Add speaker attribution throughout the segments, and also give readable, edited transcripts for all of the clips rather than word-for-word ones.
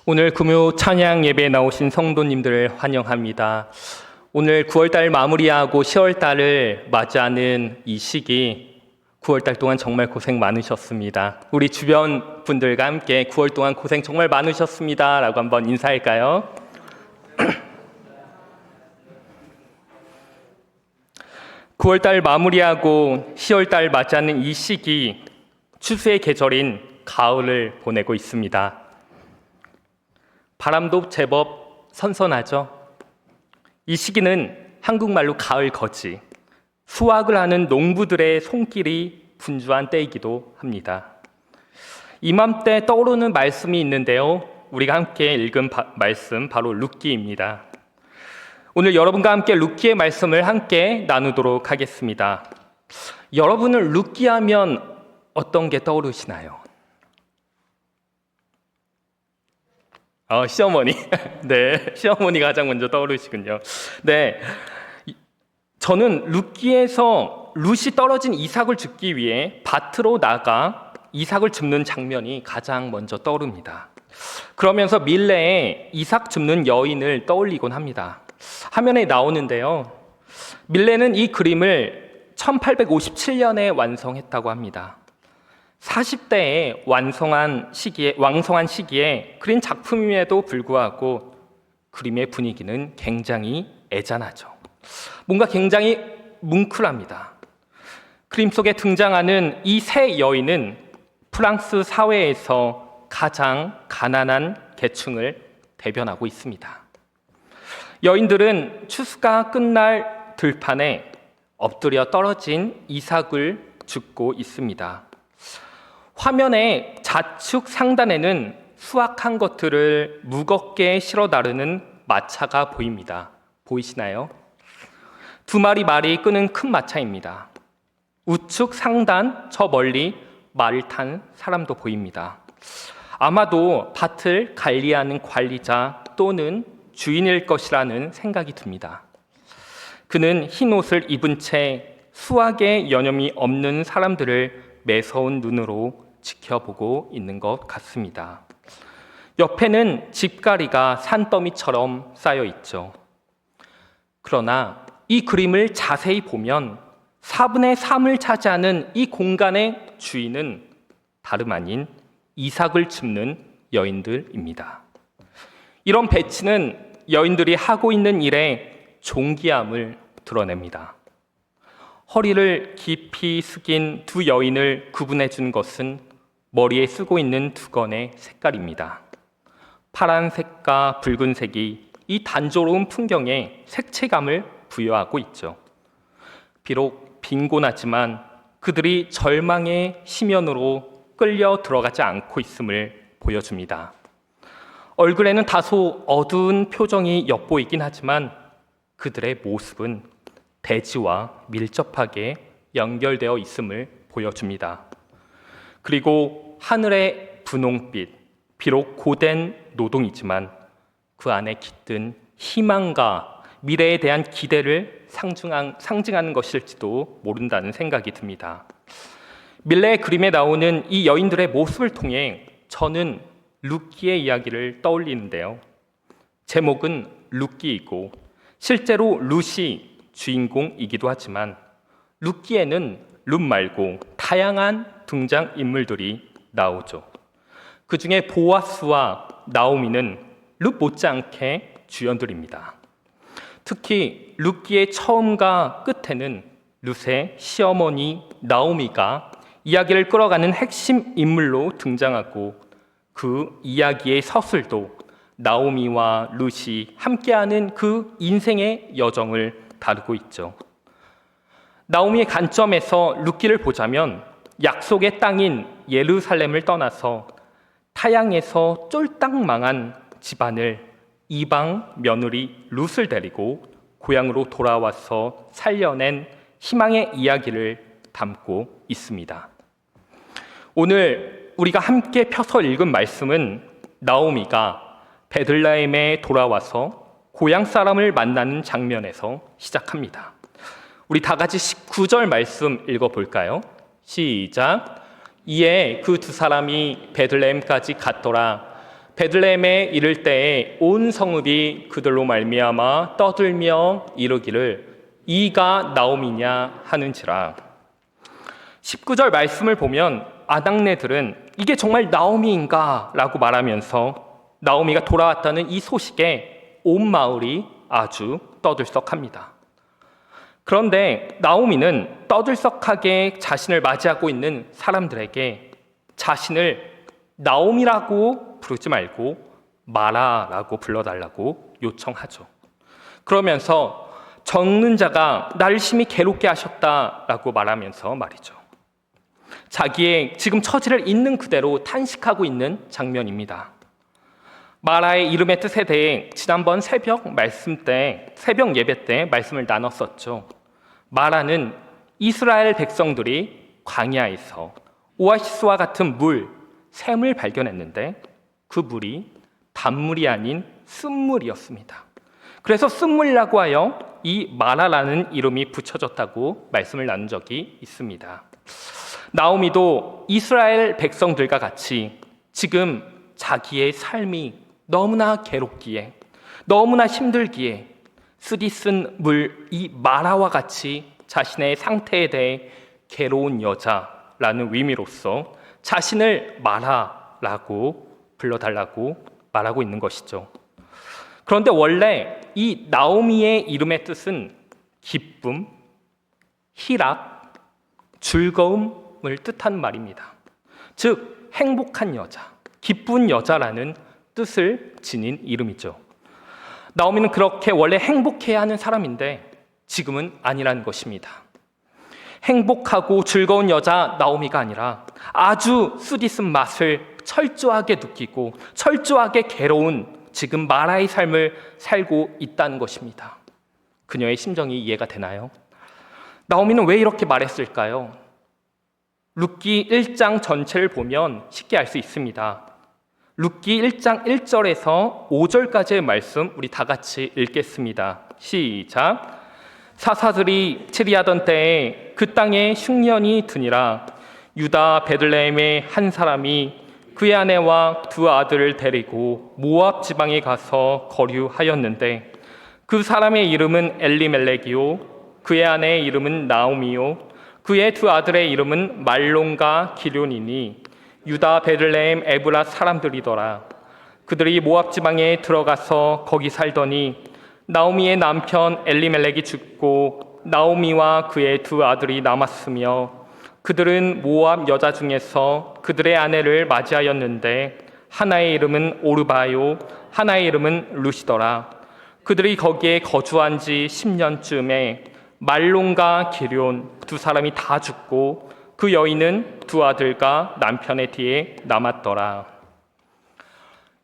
Speaker 1: 오늘 금요 찬양 예배에 나오신 성도님들을 환영합니다. 오늘 9월달 마무리하고 10월달을 맞이하는 이 시기, 9월달 동안 정말 고생 많으셨습니다. 우리 주변 분들과 함께 9월 동안 고생 정말 많으셨습니다 라고 한번 인사할까요? 9월달 마무리하고 10월달 맞이하는 이 시기, 추수의 계절인 가을을 보내고 있습니다. 바람도 제법 선선하죠. 이 시기는 한국말로 가을 거지, 수확을 하는 농부들의 손길이 분주한 때이기도 합니다. 이맘때 떠오르는 말씀이 있는데요. 우리가 함께 읽은 말씀 바로 룻기입니다. 오늘 여러분과 함께 룻기의 말씀을 함께 나누도록 하겠습니다. 여러분은 룻기 하면 어떤 게 떠오르시나요? 시어머니. 네, 시어머니가 가장 먼저 떠오르시군요. 네, 저는 룻기에서 룻이 떨어진 이삭을 줍기 위해 밭으로 나가 이삭을 줍는 장면이 가장 먼저 떠오릅니다. 그러면서 밀레에 이삭 줍는 여인을 떠올리곤 합니다. 화면에 나오는데요. 밀레는 이 그림을 1857년에 완성했다고 합니다. 40대에 왕성한 시기에 그린 작품임에도 불구하고 그림의 분위기는 굉장히 애잔하죠. 뭔가 굉장히 뭉클합니다. 그림 속에 등장하는 이 세 여인은 프랑스 사회에서 가장 가난한 계층을 대변하고 있습니다. 여인들은 추수가 끝날 들판에 엎드려 떨어진 이삭을 줍고 있습니다. 화면의 좌측 상단에는 수확한 것들을 무겁게 실어 나르는 마차가 보입니다. 보이시나요? 두 마리 말이 끄는 큰 마차입니다. 우측 상단 저 멀리 말을 탄 사람도 보입니다. 아마도 밭을 관리하는 관리자 또는 주인일 것이라는 생각이 듭니다. 그는 흰 옷을 입은 채 수확에 여념이 없는 사람들을 매서운 눈으로 지켜보고 있는 것 같습니다. 옆에는 집가리가 산더미처럼 쌓여 있죠. 그러나 이 그림을 자세히 보면 4분의 3을 차지하는 이 공간의 주인은 다름 아닌 이삭을 줍는 여인들입니다. 이런 배치는 여인들이 하고 있는 일의 존귀함을 드러냅니다. 허리를 깊이 숙인 두 여인을 구분해 준 것은 머리에 쓰고 있는 두건의 색깔입니다. 파란색과 붉은색이 이 단조로운 풍경에 색채감을 부여하고 있죠. 비록 빈곤하지만 그들이 절망의 심연으로 끌려 들어가지 않고 있음을 보여줍니다. 얼굴에는 다소 어두운 표정이 엿보이긴 하지만 그들의 모습은 대지와 밀접하게 연결되어 있음을 보여줍니다. 그리고 하늘의 분홍빛, 비록 고된 노동이지만 그 안에 깃든 희망과 미래에 대한 기대를 상징하는 것일지도 모른다는 생각이 듭니다. 밀레의 그림에 나오는 이 여인들의 모습을 통해 저는 룻기의 이야기를 떠올리는데요. 제목은 룻기이고 실제로 룻이 주인공이기도 하지만 룻기에는 룻 말고 다양한 등장인물들이 나오죠. 그 중에 보아스와 나오미는 룻 못지않게 주연들입니다. 특히 룻기의 처음과 끝에는 룻의 시어머니 나오미가 이야기를 끌어가는 핵심 인물로 등장하고 그 이야기의 서술도 나오미와 룻이 함께하는 그 인생의 여정을 다루고 있죠. 나오미의 관점에서 룻기를 보자면 약속의 땅인 예루살렘을 떠나서 타향에서 쫄딱 망한 집안을 이방 며느리 룻을 데리고 고향으로 돌아와서 살려낸 희망의 이야기를 담고 있습니다. 오늘 우리가 함께 펴서 읽은 말씀은 나오미가 베들레헴에 돌아와서 고향 사람을 만나는 장면에서 시작합니다. 우리 다 같이 19절 말씀 읽어볼까요? 시작. 이에 그 두 사람이 베들레헴까지 갔더라. 베들레헴에 이를 때에 온 성읍이 그들로 말미암아 떠들며 이르기를 이가 나오미냐 하는지라. 19절 말씀을 보면 아낙네들은 이게 정말 나오미인가? 라고 말하면서 나오미가 돌아왔다는 이 소식에 온 마을이 아주 떠들썩합니다. 그런데 나오미는 떠들썩하게 자신을 맞이하고 있는 사람들에게 자신을 나오미라고 부르지 말고 마라라고 불러달라고 요청하죠. 그러면서 적는 자가 나를 심히 괴롭게 하셨다라고 말하면서 말이죠. 자기의 지금 처지를 있는 그대로 탄식하고 있는 장면입니다. 마라의 이름의 뜻에 대해 지난번 새벽 예배 때 말씀을 나눴었죠. 마라는 이스라엘 백성들이 광야에서 오아시스와 같은 샘을 발견했는데 그 물이 단물이 아닌 쓴물이었습니다. 그래서 쓴물이라고 하여 이 마라라는 이름이 붙여졌다고 말씀을 나눈 적이 있습니다. 나오미도 이스라엘 백성들과 같이 지금 자기의 삶이 너무나 괴롭기에 너무나 힘들기에 쓰디쓴 물 이 마라와 같이 자신의 상태에 대해 괴로운 여자라는 의미로서 자신을 마라라고 불러달라고 말하고 있는 것이죠. 그런데 원래 이 나오미의 이름의 뜻은 기쁨, 희락, 즐거움을 뜻하는 말입니다. 즉 행복한 여자, 기쁜 여자라는 뜻을 지닌 이름이죠. 나오미는 그렇게 원래 행복해야 하는 사람인데 지금은 아니라는 것입니다. 행복하고 즐거운 여자 나오미가 아니라 아주 쓰디쓴 맛을 철저하게 느끼고 철저하게 괴로운 지금 마라의 삶을 살고 있다는 것입니다. 그녀의 심정이 이해가 되나요? 나오미는 왜 이렇게 말했을까요? 룻기 1장 전체를 보면 쉽게 알 수 있습니다. 룻기 1장 1절에서 5절까지의 말씀 우리 다 같이 읽겠습니다. 시작. 사사들이 치리하던 때에 그 땅에 흉년이 드니라. 유다 베들레헴의 한 사람이 그의 아내와 두 아들을 데리고 모압 지방에 가서 거류하였는데 그 사람의 이름은 엘리멜렉이요 그의 아내의 이름은 나오미요 그의 두 아들의 이름은 말론과 기럯이니 유다 베들레헴 에브라 사람들이더라. 그들이 모압 지방에 들어가서 거기 살더니 나오미의 남편 엘리멜렉이 죽고 나오미와 그의 두 아들이 남았으며 그들은 모압 여자 중에서 그들의 아내를 맞이하였는데 하나의 이름은 오르바요 하나의 이름은 루시더라. 그들이 거기에 거주한 지 10년쯤에 말론과 기럯 두 사람이 다 죽고 그 여인은 두 아들과 남편의 뒤에 남았더라.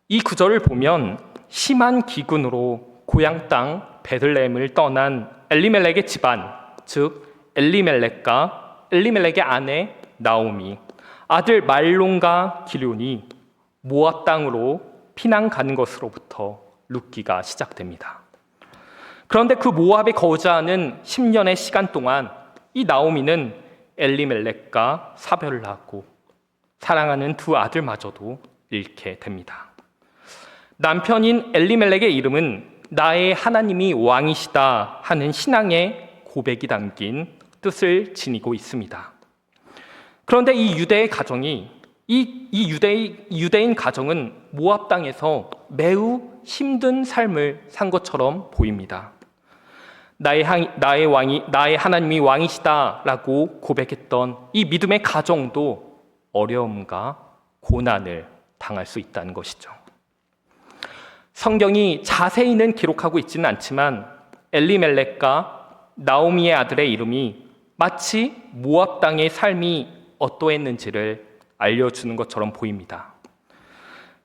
Speaker 1: 이 구절을 보면 심한 기근으로 고향 땅 베들레헴을 떠난 엘리멜렉의 집안, 즉 엘리멜렉의 아내 나오미, 아들 말론과 기럯이 모압 땅으로 피난 가는 것으로부터 룻기가 시작됩니다. 그런데 그 모압에 거주하는 10년의 시간 동안 이 나오미는 엘리멜렉과 사별을 하고 사랑하는 두 아들마저도 잃게 됩니다. 남편인 엘리멜렉의 이름은 나의 하나님이 왕이시다 하는 신앙의 고백이 담긴 뜻을 지니고 있습니다. 그런데 이 유대의 가정이 유대인 가정은 모압 땅에서 매우 힘든 삶을 산 것처럼 보입니다. 나의 하나님이 왕이시다라고 고백했던 이 믿음의 가정도 어려움과 고난을 당할 수 있다는 것이죠. 성경이 자세히는 기록하고 있지는 않지만 엘리멜렉과 나오미의 아들의 이름이 마치 모압 땅의 삶이 어떠했는지를 알려주는 것처럼 보입니다.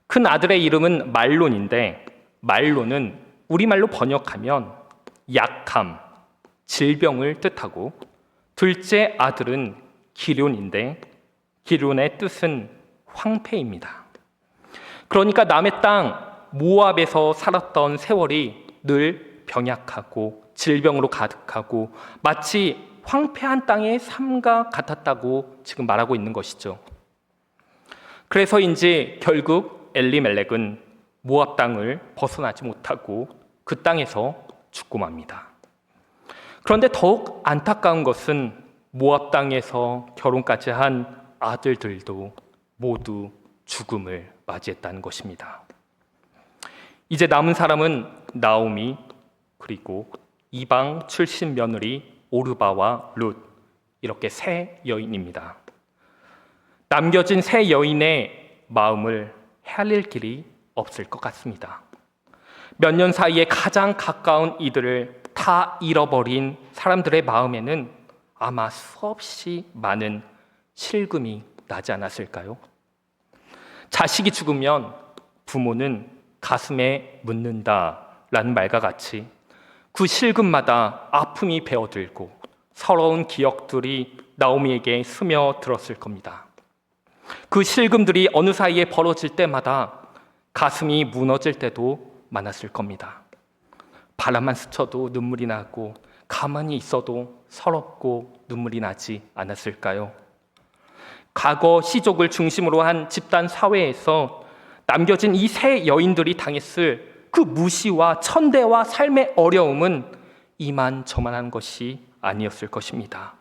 Speaker 1: 큰 아들의 이름은 말론인데 말론은 우리말로 번역하면 약함, 질병을 뜻하고 둘째 아들은 기럯인데 기럯의 뜻은 황폐입니다. 그러니까 남의 땅 모압에서 살았던 세월이 늘 병약하고 질병으로 가득하고 마치 황폐한 땅의 삶과 같았다고 지금 말하고 있는 것이죠. 그래서인지 결국 엘리멜렉은 모압 땅을 벗어나지 못하고 그 땅에서 죽고 맙니다. 그런데 더욱 안타까운 것은 모압 땅에서 결혼까지 한 아들들도 모두 죽음을 맞이했다는 것입니다. 이제 남은 사람은 나오미, 그리고 이방 출신 며느리 오르바와 룻, 이렇게 세 여인입니다. 남겨진 세 여인의 마음을 헤아릴 길이 없을 것 같습니다. 몇 년 사이에 가장 가까운 이들을 다 잃어버린 사람들의 마음에는 아마 수없이 많은 실금이 나지 않았을까요? 자식이 죽으면 부모는 가슴에 묻는다라는 말과 같이 그 실금마다 아픔이 배어들고 서러운 기억들이 나오미에게 스며들었을 겁니다. 그 실금들이 어느 사이에 벌어질 때마다 가슴이 무너질 때도 많았을 겁니다. 바람만 스쳐도 눈물이 나고 가만히 있어도 서럽고 눈물이 나지 않았을까요? 과거 시족을 중심으로 한 집단 사회에서 남겨진 이 세 여인들이 당했을 그 무시와 천대와 삶의 어려움은 이만저만한 것이 아니었을 것입니다.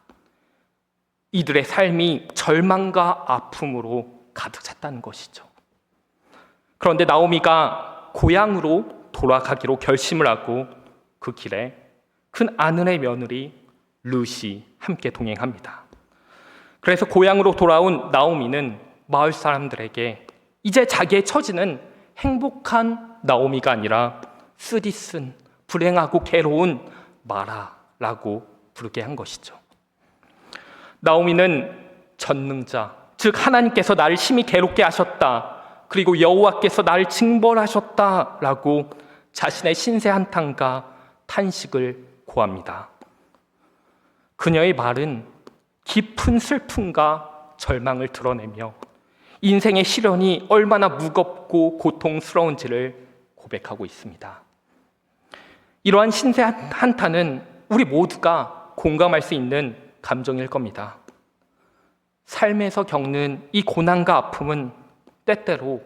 Speaker 1: 이들의 삶이 절망과 아픔으로 가득 찼다는 것이죠. 그런데 나오미가 고향으로 돌아가기로 결심을 하고 그 길에 큰 아들의 며느리 룻이 함께 동행합니다. 그래서 고향으로 돌아온 나오미는 마을 사람들에게 이제 자기의 처지는 행복한 나오미가 아니라 쓰디쓴 불행하고 괴로운 마라라고 부르게 한 것이죠. 나오미는 전능자, 즉 하나님께서 나를 심히 괴롭게 하셨다, 그리고 여호와께서 나를 징벌하셨다라고 자신의 신세 한탄과 탄식을 고합니다. 그녀의 말은 깊은 슬픔과 절망을 드러내며 인생의 시련이 얼마나 무겁고 고통스러운지를 고백하고 있습니다. 이러한 신세 한탄은 우리 모두가 공감할 수 있는 감정일 겁니다. 삶에서 겪는 이 고난과 아픔은 때때로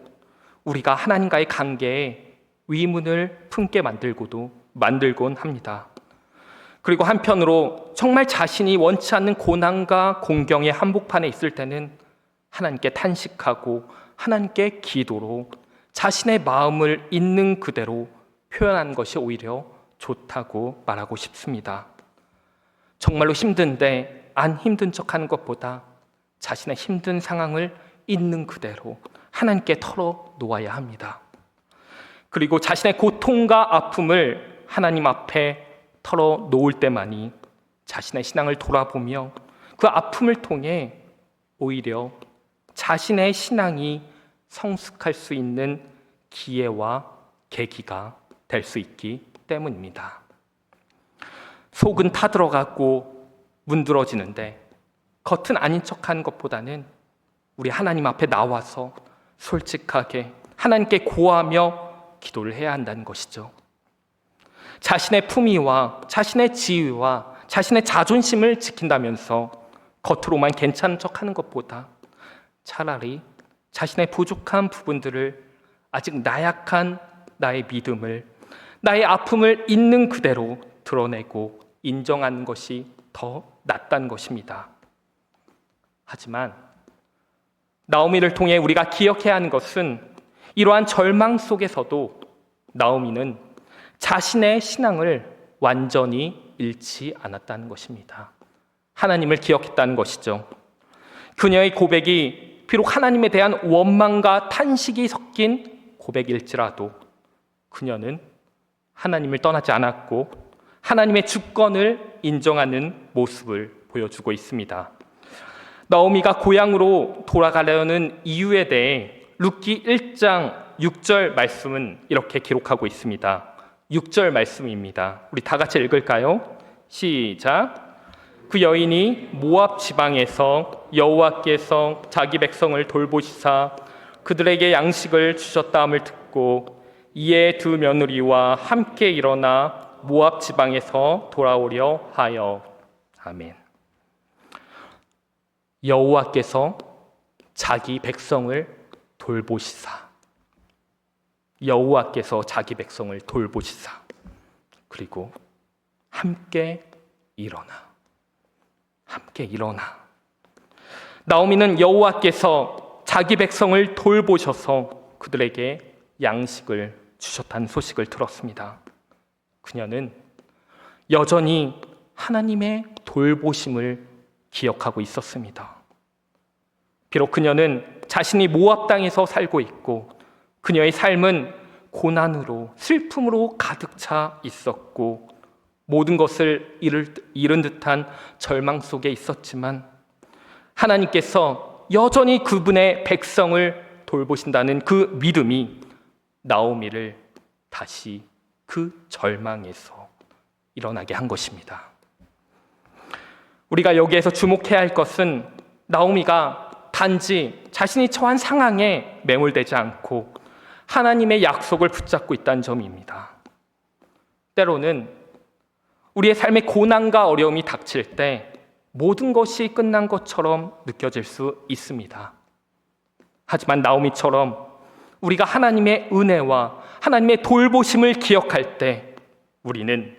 Speaker 1: 우리가 하나님과의 관계에 의문을 품게 만들곤 합니다. 그리고 한편으로 정말 자신이 원치 않는 고난과 공경의 한복판에 있을 때는 하나님께 탄식하고 하나님께 기도로 자신의 마음을 있는 그대로 표현하는 것이 오히려 좋다고 말하고 싶습니다. 정말로 힘든데 안 힘든 척하는 것보다 자신의 힘든 상황을 있는 그대로 하나님께 털어놓아야 합니다. 그리고 자신의 고통과 아픔을 하나님 앞에 털어놓을 때만이 자신의 신앙을 돌아보며 그 아픔을 통해 오히려 자신의 신앙이 성숙할 수 있는 기회와 계기가 될 수 있기 때문입니다. 속은 타들어가고 문드러지는데 겉은 아닌 척하는 것보다는 우리 하나님 앞에 나와서 솔직하게 하나님께 고하며 기도를 해야 한다는 것이죠. 자신의 품위와 자신의 지위와 자신의 자존심을 지킨다면서 겉으로만 괜찮은 척하는 것보다 차라리 자신의 부족한 부분들을, 아직 나약한 나의 믿음을, 나의 아픔을 있는 그대로 드러내고 인정하는 것이 더 낫다는 것입니다. 하지만 나오미를 통해 우리가 기억해야 하는 것은 이러한 절망 속에서도 나오미는 자신의 신앙을 완전히 잃지 않았다는 것입니다. 하나님을 기억했다는 것이죠. 그녀의 고백이 비록 하나님에 대한 원망과 탄식이 섞인 고백일지라도 그녀는 하나님을 떠나지 않았고 하나님의 주권을 인정하는 모습을 보여주고 있습니다. 나오미가 고향으로 돌아가려는 이유에 대해 룻기 1장 6절 말씀은 이렇게 기록하고 있습니다. 6절 말씀입니다. 우리 다 같이 읽을까요? 시작. 그 여인이 모압 지방에서 여호와께서 자기 백성을 돌보시사 그들에게 양식을 주셨다함을 듣고 이에 두 며느리와 함께 일어나 모압 지방에서 돌아오려 하여. 아멘. 여호와께서 자기 백성을 돌보시사. 여호와께서 자기 백성을 돌보시사 그리고 함께 일어나. 나오미는 여호와께서 자기 백성을 돌보셔서 그들에게 양식을 주셨다는 소식을 들었습니다. 그녀는 여전히 하나님의 돌보심을 기억하고 있었습니다. 비록 그녀는 자신이 모압 땅에서 살고 있고 그녀의 삶은 고난으로 슬픔으로 가득 차 있었고 모든 것을 잃은 듯한 절망 속에 있었지만 하나님께서 여전히 그분의 백성을 돌보신다는 그 믿음이 나오미를 다시 그 절망에서 일어나게 한 것입니다. 우리가 여기에서 주목해야 할 것은 나오미가 단지 자신이 처한 상황에 매몰되지 않고 하나님의 약속을 붙잡고 있다는 점입니다. 때로는 우리의 삶에 고난과 어려움이 닥칠 때 모든 것이 끝난 것처럼 느껴질 수 있습니다. 하지만 나오미처럼 우리가 하나님의 은혜와 하나님의 돌보심을 기억할 때 우리는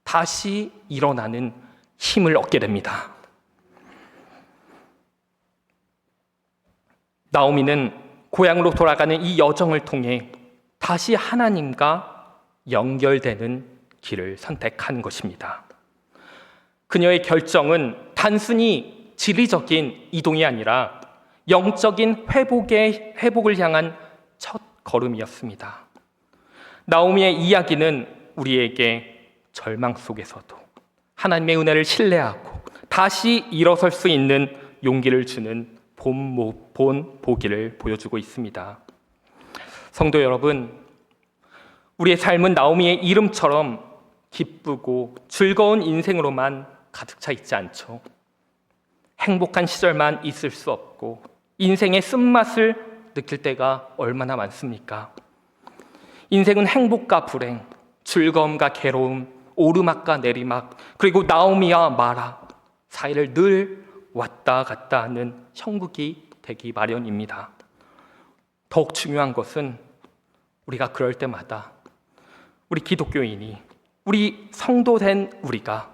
Speaker 1: 다시 일어나는 힘을 얻게 됩니다. 나오미는 고향으로 돌아가는 이 여정을 통해 다시 하나님과 연결되는 길을 선택하는 것입니다. 그녀의 결정은 단순히 지리적인 이동이 아니라 영적인 회복을 향한 첫 걸음이었습니다. 나오미의 이야기는 우리에게 절망 속에서도 하나님의 은혜를 신뢰하고 다시 일어설 수 있는 용기를 주는 본 보기를 보여주고 있습니다. 성도 여러분, 우리의 삶은 나오미의 이름처럼 기쁘고 즐거운 인생으로만 가득 차 있지 않죠. 행복한 시절만 있을 수 없고 인생의 쓴맛을 느낄 때가 얼마나 많습니까? 인생은 행복과 불행, 즐거움과 괴로움, 오르막과 내리막, 그리고 나오미와 마라 사이를 늘 왔다 갔다 하는 형국이 되기 마련입니다. 더욱 중요한 것은 우리가 그럴 때마다 우리 기독교인이, 우리 성도된 우리가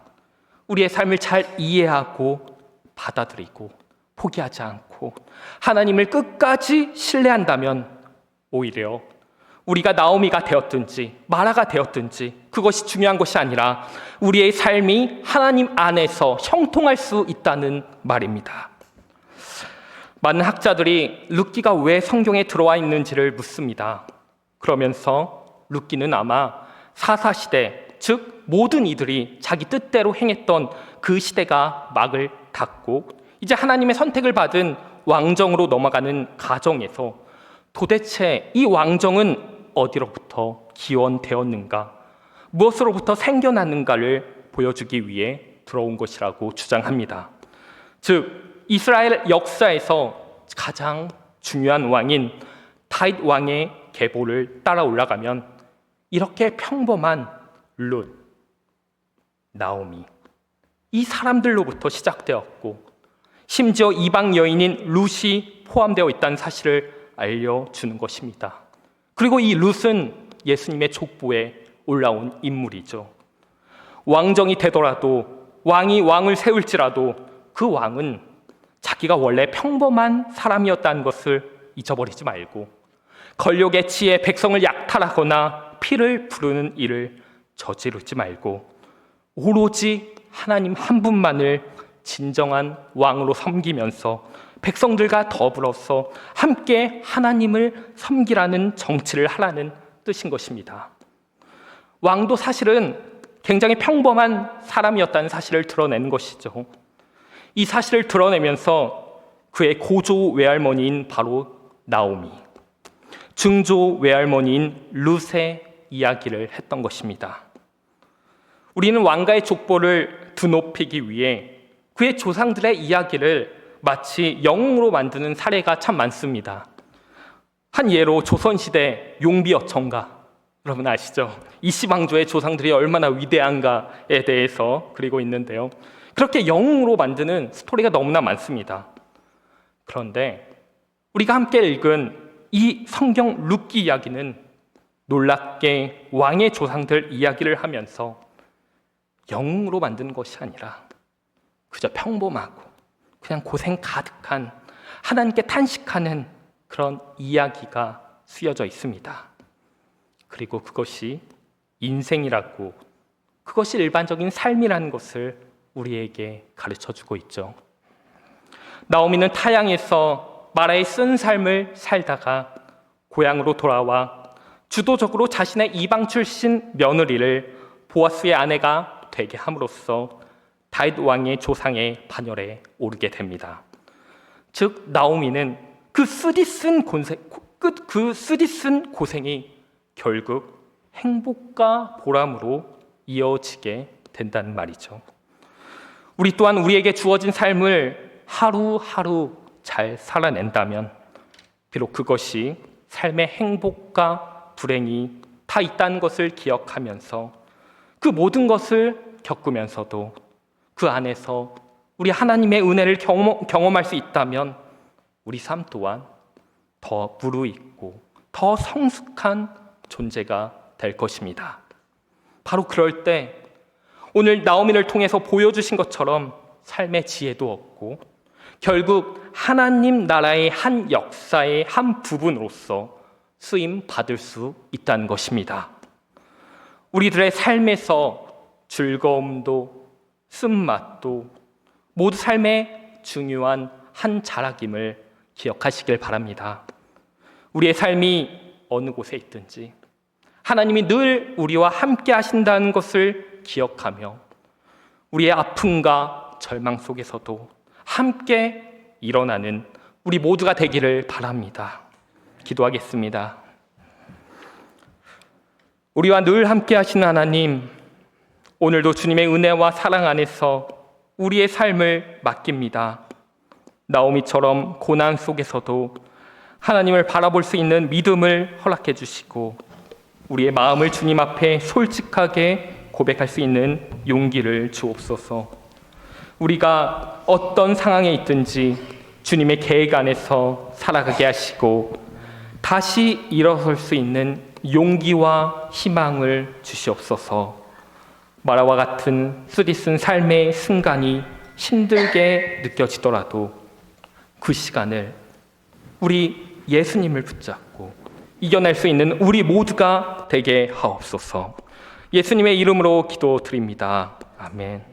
Speaker 1: 우리의 삶을 잘 이해하고 받아들이고 포기하지 않고 하나님을 끝까지 신뢰한다면 오히려 우리가 나오미가 되었든지 마라가 되었든지 그것이 중요한 것이 아니라 우리의 삶이 하나님 안에서 형통할 수 있다는 말입니다. 많은 학자들이 룻기가 왜 성경에 들어와 있는지를 묻습니다. 그러면서 룻기는 아마 사사시대, 즉 모든 이들이 자기 뜻대로 행했던 그 시대가 막을 닫고 이제 하나님의 선택을 받은 왕정으로 넘어가는 가정에서 도대체 이 왕정은 어디로부터 기원되었는가, 무엇으로부터 생겨났는가를 보여주기 위해 들어온 것이라고 주장합니다. 즉 이스라엘 역사에서 가장 중요한 왕인 다윗 왕의 계보를 따라 올라가면 이렇게 평범한 룻, 나오미 이 사람들로부터 시작되었고 심지어 이방 여인인 룻이 포함되어 있다는 사실을 알려주는 것입니다. 그리고 이 룻은 예수님의 족보에 올라온 인물이죠. 왕정이 되더라도 왕이 왕을 세울지라도 그 왕은 자기가 원래 평범한 사람이었다는 것을 잊어버리지 말고 권력의 지혜 백성을 약탈하거나 피를 부르는 일을 저지르지 말고 오로지 하나님 한 분만을 진정한 왕으로 섬기면서 백성들과 더불어서 함께 하나님을 섬기라는 정치를 하라는 뜻인 것입니다. 왕도 사실은 굉장히 평범한 사람이었다는 사실을 드러내는 것이죠. 이 사실을 드러내면서 그의 고조 외할머니인 바로 나오미, 증조 외할머니인 룻의 이야기를 했던 것입니다. 우리는 왕가의 족보를 드높이기 위해 그의 조상들의 이야기를 마치 영웅으로 만드는 사례가 참 많습니다. 한 예로 조선시대 용비어천가, 여러분 아시죠? 이시방조의 조상들이 얼마나 위대한가에 대해서 그리고 있는데요. 그렇게 영웅으로 만드는 스토리가 너무나 많습니다. 그런데 우리가 함께 읽은 이 성경 룻기 이야기는 놀랍게 왕의 조상들 이야기를 하면서 영웅으로 만드는 것이 아니라 그저 평범하고 그냥 고생 가득한 하나님께 탄식하는 그런 이야기가 쓰여져 있습니다. 그리고 그것이 인생이라고, 그것이 일반적인 삶이라는 것을 우리에게 가르쳐주고 있죠. 나오미는 타향에서 마라의 쓴 삶을 살다가 고향으로 돌아와 주도적으로 자신의 이방 출신 며느리를 보아스의 아내가 되게 함으로써 다윗 왕의 조상의 반열에 오르게 됩니다. 즉 나오미는 그 쓰디쓴 고생이 결국 행복과 보람으로 이어지게 된다는 말이죠. 우리 또한 우리에게 주어진 삶을 하루하루 잘 살아낸다면 비록 그것이 삶의 행복과 불행이 다 있다는 것을 기억하면서 그 모든 것을 겪으면서도 그 안에서 우리 하나님의 은혜를 경험할 수 있다면 우리 삶 또한 더 무르익고 더 성숙한 존재가 될 것입니다. 바로 그럴 때 오늘 나오미를 통해서 보여주신 것처럼 삶의 지혜도 얻고 결국 하나님 나라의 한 역사의 한 부분으로서 쓰임 받을 수 있다는 것입니다. 우리들의 삶에서 즐거움도 쓴맛도 모두 삶의 중요한 한 자락임을 기억하시길 바랍니다. 우리의 삶이 어느 곳에 있든지 하나님이 늘 우리와 함께 하신다는 것을 기억하며 우리의 아픔과 절망 속에서도 함께 일어나는 우리 모두가 되기를 바랍니다. 기도하겠습니다. 우리와 늘 함께 하시는 하나님, 오늘도 주님의 은혜와 사랑 안에서 우리의 삶을 맡깁니다. 나오미처럼 고난 속에서도 하나님을 바라볼 수 있는 믿음을 허락해 주시고 우리의 마음을 주님 앞에 솔직하게 고백할 수 있는 용기를 주옵소서. 우리가 어떤 상황에 있든지 주님의 계획 안에서 살아가게 하시고 다시 일어설 수 있는 용기와 희망을 주시옵소서. 마라와 같은 쓰디쓴 삶의 순간이 힘들게 느껴지더라도 그 시간을 우리 예수님을 붙잡고 이겨낼 수 있는 우리 모두가 되게 하옵소서. 예수님의 이름으로 기도드립니다. 아멘.